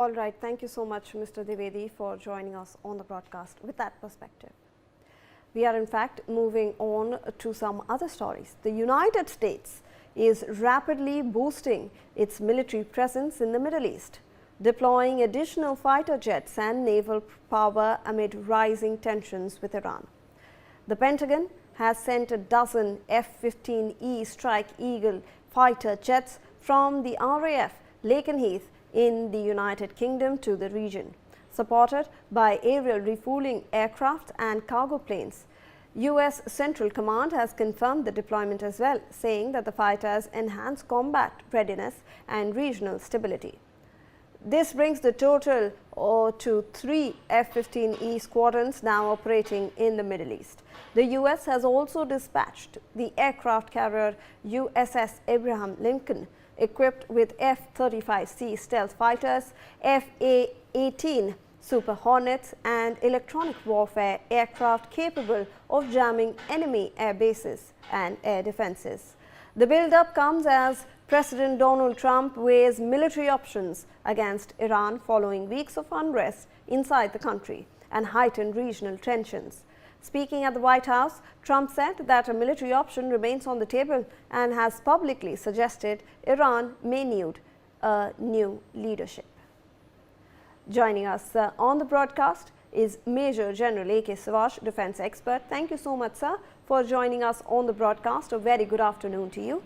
All right, thank you so much, Mr. Dwivedi, for joining us on the broadcast with that perspective. We are in fact moving on to some other stories. The United States is rapidly boosting its military presence in the Middle East, deploying additional fighter jets and naval power amid rising tensions with Iran. The Pentagon has sent a dozen F-15E Strike Eagle fighter jets from the RAF Lakenheath in the United Kingdom to the region, supported by aerial refueling aircraft and cargo planes. US Central Command has confirmed the deployment as well, saying that the fighters enhance combat readiness and regional stability. This brings the total to 3 F-15E squadrons now operating in the Middle East. The US has also dispatched the aircraft carrier USS Abraham Lincoln, equipped with F-35C stealth fighters, F-A-18 Super Hornets and electronic warfare aircraft capable of jamming enemy air bases and air defenses. The build-up comes as President Donald Trump weighs military options against Iran following weeks of unrest inside the country and heightened regional tensions. Speaking at the White House, Trump said that a military option remains on the table and has publicly suggested Iran may need a new leadership. Joining us on the broadcast is Major General A.K. Savash, defense expert. Thank you so much, sir, for joining us on the broadcast. A very good afternoon to you.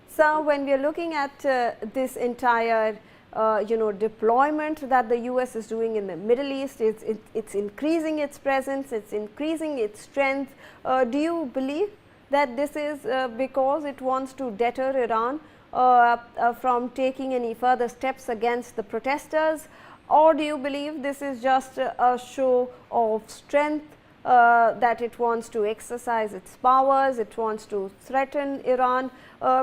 Sir, when we are looking at this entire deployment that the US is doing in the Middle East, it's increasing its presence, it's increasing its strength. Do you believe that this is because it wants to deter Iran from taking any further steps against the protesters, or do you believe this is just a show of strength that it wants to exercise its powers, it wants to threaten Iran,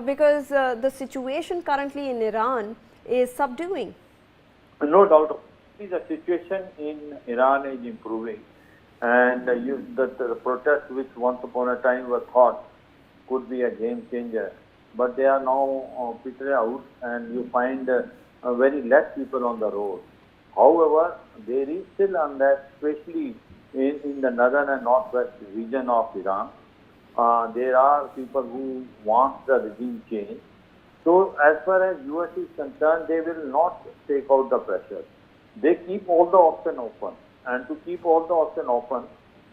because the situation currently in Iran is subduing? No doubt. The situation in Iran is improving, and the protests which once upon a time were thought could be a game changer, but they are now petered out, and you find very less people on the road. However, there is still unrest, especially in the northern and northwest region of Iran. There are people who want the regime change. So as far as US is concerned, they will not take out the pressure. They keep all the options open. And to keep all the options open,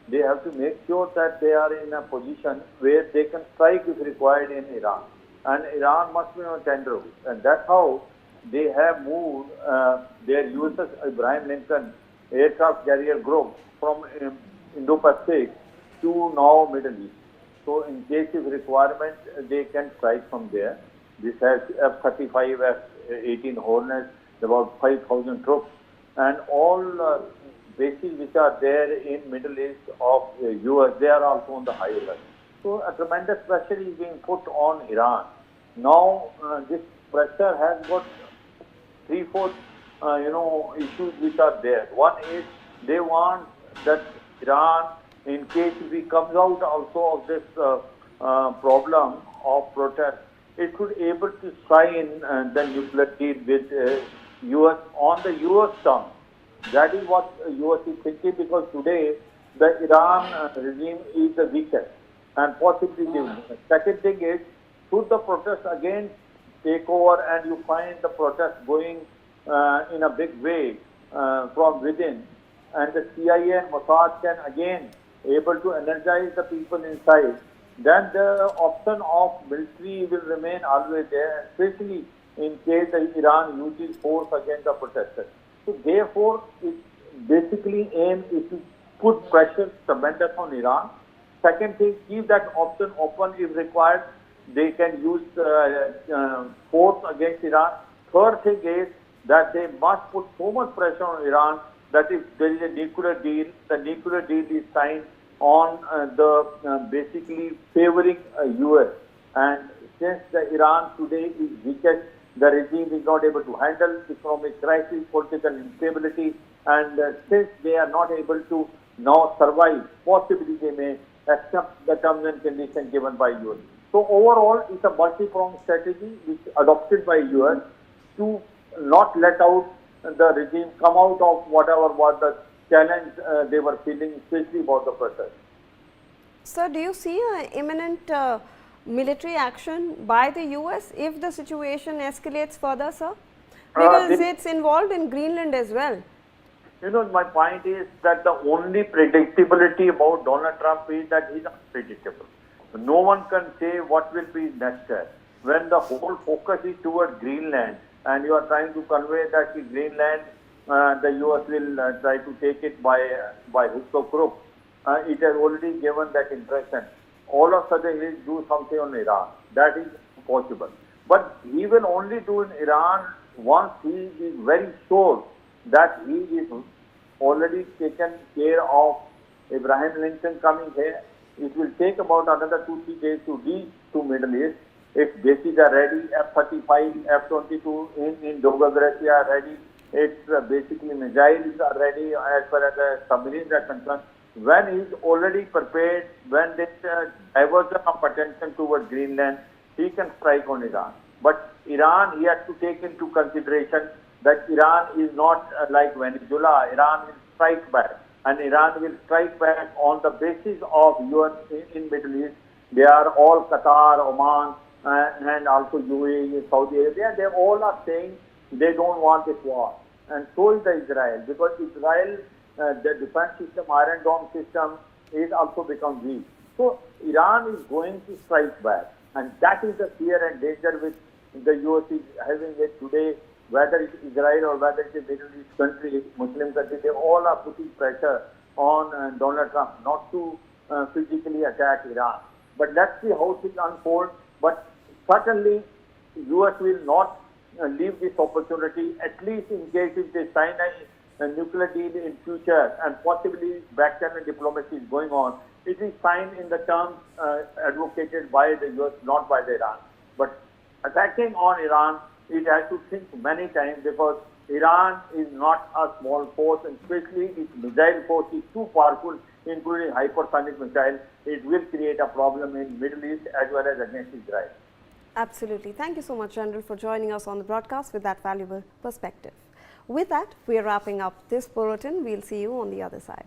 they have to make sure that they are in a position where they can strike if required in Iran. And Iran must be on tender. And that's how they have moved their USS Abraham Lincoln aircraft carrier group from Indo-Pacific to now Middle East. So in case of requirement, they can strike from there. This has F-35, F-18 Hornets, about 5,000 troops, and all bases which are there in Middle East of US, they are also on the high alert. So a tremendous pressure is being put on Iran. Now this pressure has got three, four issues which are there. One is they want that Iran, in case if it comes out also of this problem of protest, it could able to sign the nuclear deal with US on the US terms. That is what US is thinking, because today the Iran regime is the weakest and possibly the weakest. Second thing is, should the protest again take over and you find the protest going in a big way from within, and the CIA and Mossad can again able to energize the people inside, then the option of military will remain always there, especially in case Iran uses force against the protesters. So therefore, it basically aim is to put pressure tremendous on Iran. Second thing, keep that option open if required. They can use force against Iran. Third thing is that they must put so much pressure on Iran that if there is a nuclear deal, the nuclear deal is signed on basically favoring US. And since the Iran today is weakest, the regime is not able to handle economic crisis, political instability, and since they are not able to now survive, possibly they may accept the terms and conditions given by US. So overall, it's a multi-pronged strategy which adopted by US to not let out the regime come out of whatever was the challenge they were feeling, especially about the protest. Sir, do you see an imminent military action by the US if the situation escalates further, sir? Because it's involved in Greenland as well. You know, my point is that the only predictability about Donald Trump is that he's unpredictable. No one can say what will be next step. When the whole focus is toward Greenland and you are trying to convey that in Greenland, the US will try to take it by hook or crook. It has already given that impression. All of a sudden, he will do something on Iran. That is possible. But he will only do in Iran once he is very sure that he is already taken care of Abraham Lincoln coming here. It will take about another 2-3 days to reach to Middle East. If bases are ready, F-35, F-22 in Doga are ready. It's basically missiles are ready as far as the submarines are concerned. When he is already prepared, when this diversion of attention towards Greenland, he can strike on Iran. But Iran, he has to take into consideration that Iran is not like Venezuela. Iran will strike back, and Iran will strike back on the basis of UN in Middle East. They are all Qatar, Oman, and also UAE, Saudi Arabia. They all are saying they don't want this war, and so is the Israel, because Israel, the defense system, Iron Dome system, is also become weak. So Iran is going to strike back, and that is the fear and danger which the US is having it today. Whether it's Israel or whether it's a Middle East country, Muslim country, they all are putting pressure on Donald Trump not to physically attack Iran. But let's see how things unfold. But certainly, US will not leave this opportunity, at least in case if they sign a nuclear deal in future and possibly back-channel diplomacy is going on, it is signed in the terms advocated by the US, not by the Iran. But attacking on Iran, it has to think many times, because Iran is not a small force, and especially its missile force is too powerful, including hypersonic missile. It will create a problem in Middle East as well as against Israel. Absolutely. Thank you so much, General, for joining us on the broadcast with that valuable perspective. With that, we are wrapping up this bulletin. We'll see you on the other side.